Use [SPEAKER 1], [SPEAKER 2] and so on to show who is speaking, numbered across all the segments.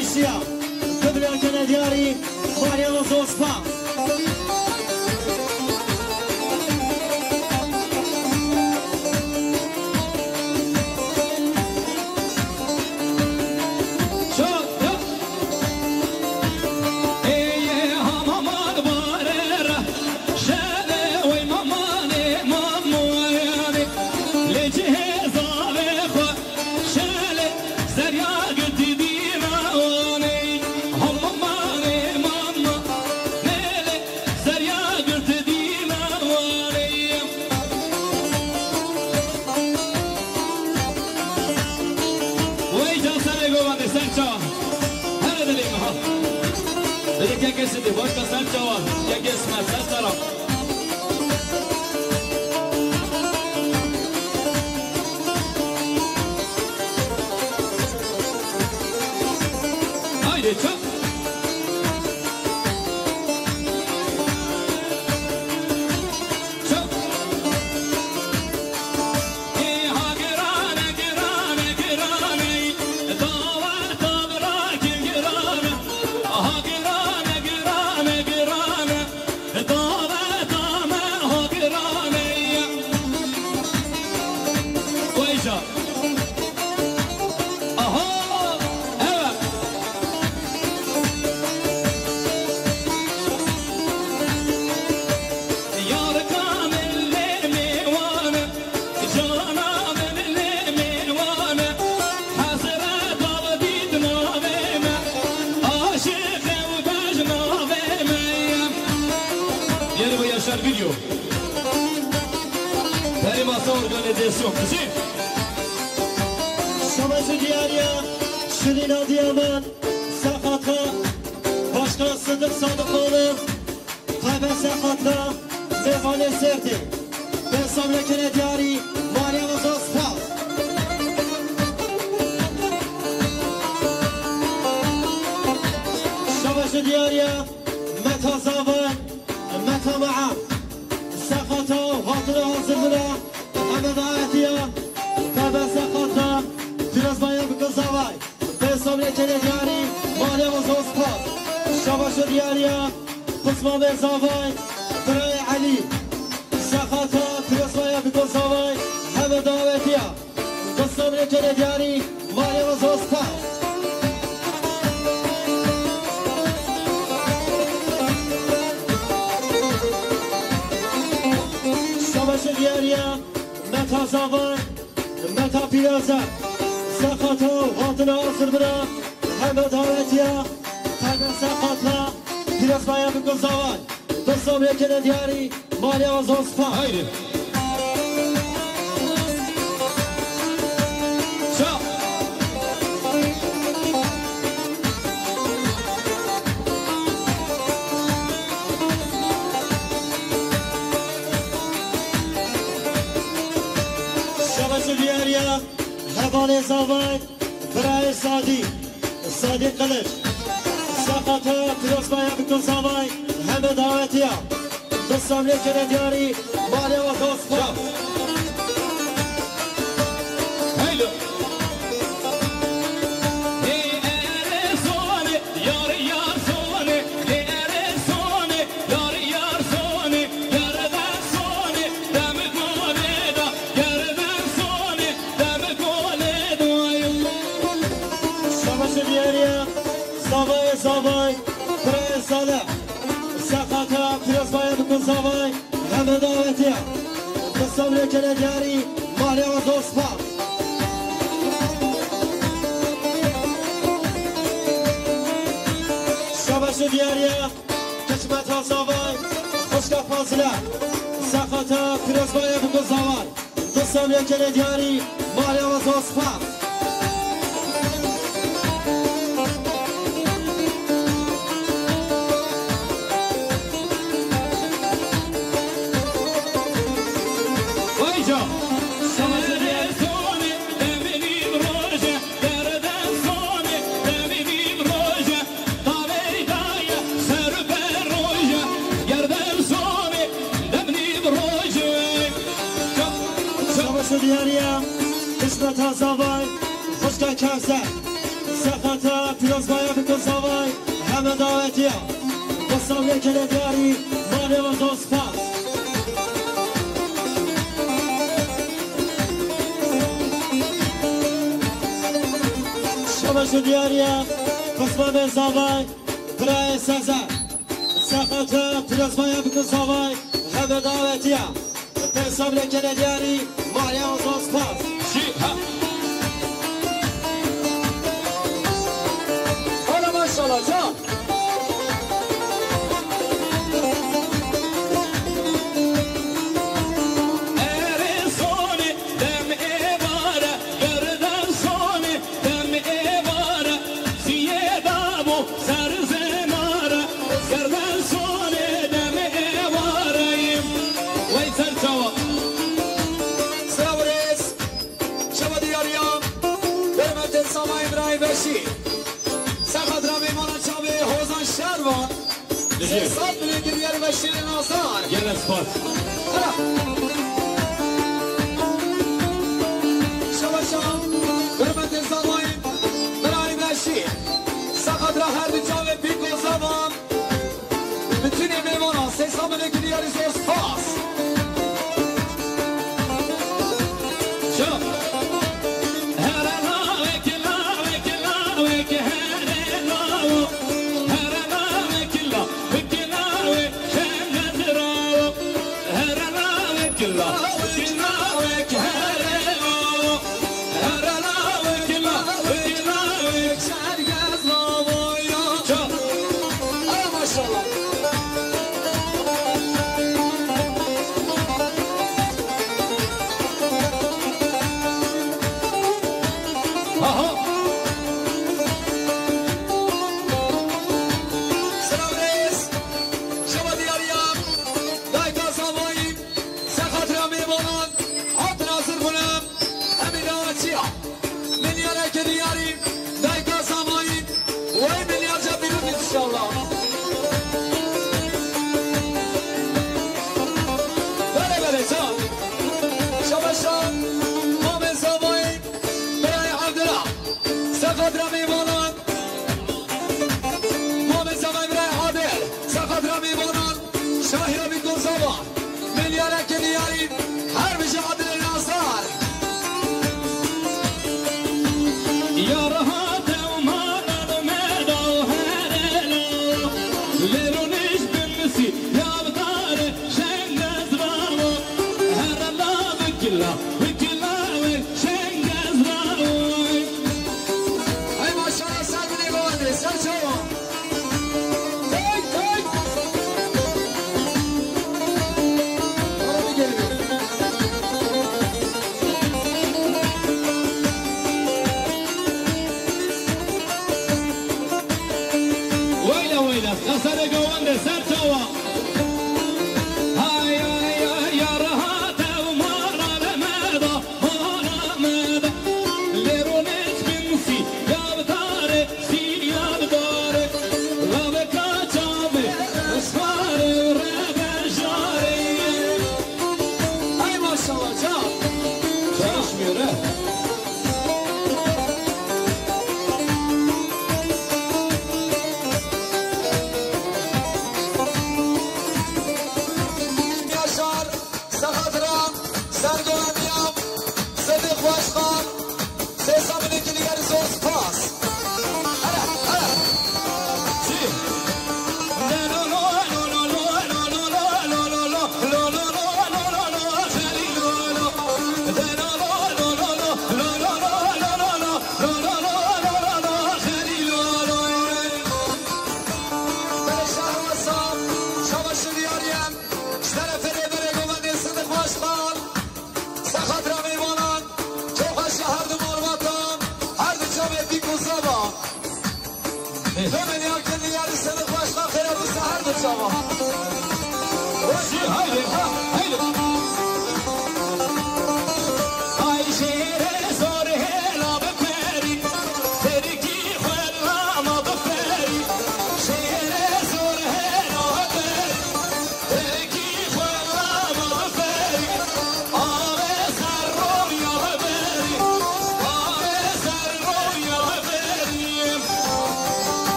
[SPEAKER 1] پیشیا قبل کنه دیاری ماریا و زوسپا
[SPEAKER 2] Siete, vos casar chaval, ya que es más hasta haydi çak. Video. Peri masa organizasyon kızım.
[SPEAKER 1] Savaşı diyarya, Şirin Adıyaman, Sakatı, Başkan Sıdık Sadıkoğlu, Kayben Sakatı, Mevane Serdi, Ben Samlekene Diyari, Maria Vazospa. Savaşı diyarya, Meta Zavan, Meta Ma'a, Sakatı, Hatıra Hazırlığa, Ahmet Ayetiya, Kayben Sakatı, Biraz bayan bir kız havay. Ben Samlekene Diyari, Maria Vazospa. Savaşı diyarya, Kısma Ben Zavay, Kıray Ali, Sakatı, Biraz bayan bir kız havay. Ahmet Ayetiya, Samlekene Diyari, Maria Vazospa. Savaşı diyarya, Meta Zavay, Meta Piyaza, Sakatı, Hatıra Hazırlığa, Ahmet Ayetiya, Kayben Sakatla, Biraz bayan bir kız havay. Dostum Lekene Diyari, Maria Vazospa.
[SPEAKER 2] Haydi. Çak.
[SPEAKER 1] Savaşı diyarya, Havale Zavay, Kıray Sadi, Sadi Kılıç, Sakatı, Biraz bayan bir kız havay. Ahmet Ayetiya, Dostum Lekene Diyari, Maria Vazospa.
[SPEAKER 2] Haydi.
[SPEAKER 1] Savaşı diyarya, Zavay Zavay, Kıray Salih, Sakatı, Biraz bayan bir kız havay. Ahmet Ayetiya, Dostum Lekene Diyari, Maria Vazospa. Savaşı diyarya, Kısmet Zavay, Hoşka Fazla, Sakatı, Biraz bayan bir kız havay. Dostum Lekene Diyari, Maria Vazospa.
[SPEAKER 2] Savaşı diyarya. Savaşı
[SPEAKER 1] diyarya, Kısmet Zavay, Hoşka Kevser, سقطة پیروز باید بکن سوای همه دعوتی ها بستم یک دیاری مالی و دوست پاس شبش دیاری هم بستم به سوای برای سزر سقطة پیروز باید بکن سوای همه دعوتی ها بستم یک دیاری مالی و دوست پاس
[SPEAKER 2] ماشاءالله جان
[SPEAKER 3] صاد من يقدر يبشر النصار
[SPEAKER 2] يلا سبوت
[SPEAKER 3] شبشان برمت الزواين براي ماشي سقط راح الرجال بيكو زمان بتني ميمونا سيسا من يقدر يرزوز فاس
[SPEAKER 2] شوف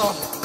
[SPEAKER 3] الله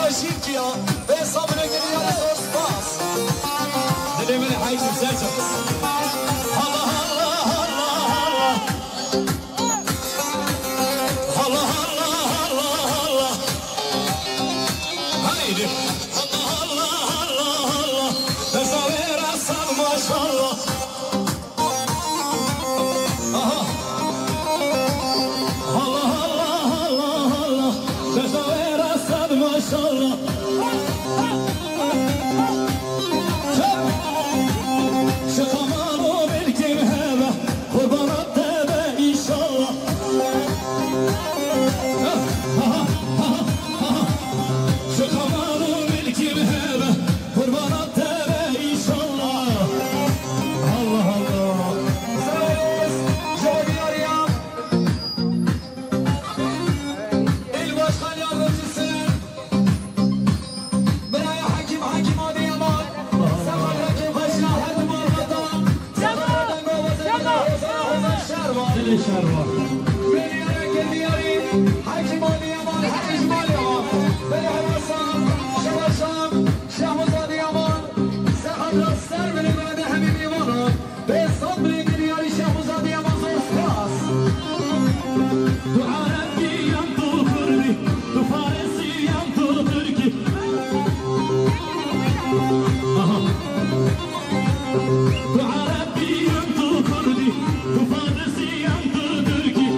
[SPEAKER 3] عشيقيا بيصابنا كديار زوز باس دلي من حيث الزجر الله الله الله الله الله الله الله هيدي الله الله الله الله تصوير أصل ما شاء الله الله الله الله الله تصوير أصل ما شاء الله شكمانو ملكي مهابة قربان الدابة إن شاء الله شكمانو ملكي مهابة قربان الدابة إن شاء الله الله الله زوز جودي أريام الباشخان يارد السن برايا حكيم حكيم هذه يمان سفر حكيم خشنا حد مرمضان سفر دنگو وزن الشربة بني أنا كدياري حكيم هذه يمان حكيم مالي يمان بني حمصان شباشام شهوزادي يمان سحر راستر بني بعد حبيبي يمان بيصاب بني كدياري شهوزادي يمان زوز كاس
[SPEAKER 1] دعا ربي ينطو كردي فارسي ينطو تركي دعا ربي ينطو كردي فارسي ينطو تركي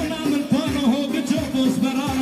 [SPEAKER 4] من پانه ها به جابوس برای